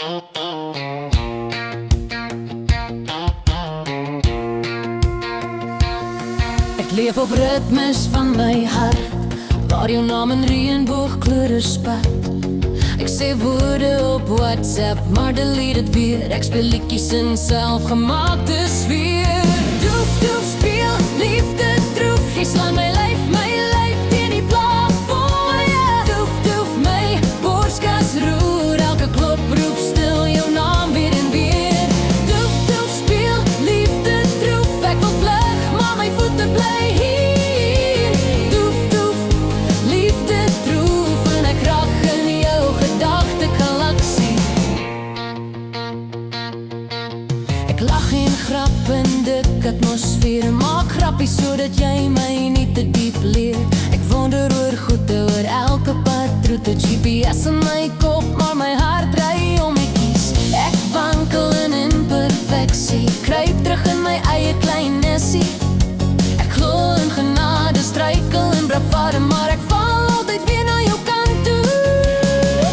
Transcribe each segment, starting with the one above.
Ek leef op ritmes van my hart, waar jou naam in reënboogkleure spat. Ek sê woorde op WhatsApp, maar delete het weer. Ek speel liedjies in selfgemaakte sfeer. Doef, doef, speel, liefde troef. Jy slaan my lyf teen die plafon, yeah. Doef, doef, my borskas roer. Elke klop roep stil jou naam weer en weer. Doef, doef, speel, liefde troef. Ek wil vlug, maar my voete bly hier. Doef, doef, liefde troef. En ek raak in jou gedagtegalaksie. Ek lag en grap in dik atmosfeer. Maak grappies sodat jy my nie te diep leer. Ek wonder oor goede, oor elke padroete. GPS in my kop, maar my hart ry om ek kies. Ek wankel in imperfeksie, kruip terug in my eie klein nessie. Ek glo in genade, struikel in bravade, maar ek val altyd weer na jou kant toe.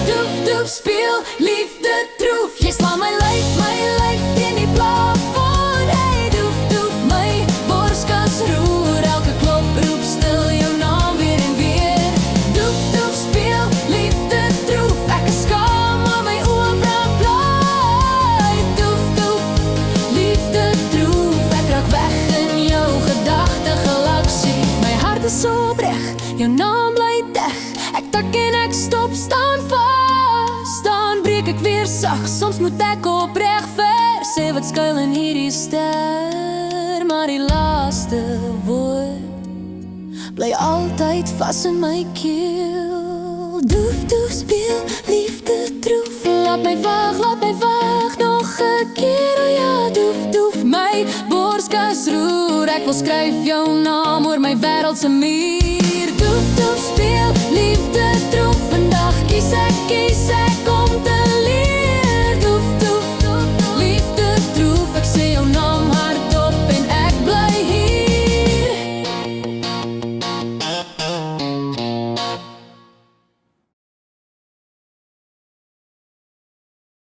Doef, doef, speel, liefde troef. Jy slaan my lyf teen die plafon, hey. Doef, doef, my borskas roer. Elke klop roep stil jou naam weer en weer. Doef, doef, speel, liefde troef. Ek is skaam, maar my oë brand bly. Doef, doef, liefde troef. Ek raak weg in jou gedagtegalaksie. My hart is opreg, jou naam bly dig. Ek tak en ek stop, staan vas. Dan breek ek weer sag, soms moet ek opreg vers sê wat skuil in hierdie ster. Maar die laaste woord bly altyd vas in my keel. Doef, doef, speel, liefde troef. Laat my wag nog 'n keer. Oh ja, doef, doef, my borskas roer. Ek wil skryf jou naam oor my wêreld se muur. Doef, doef, speel, liefde troef. Vandag kies ek om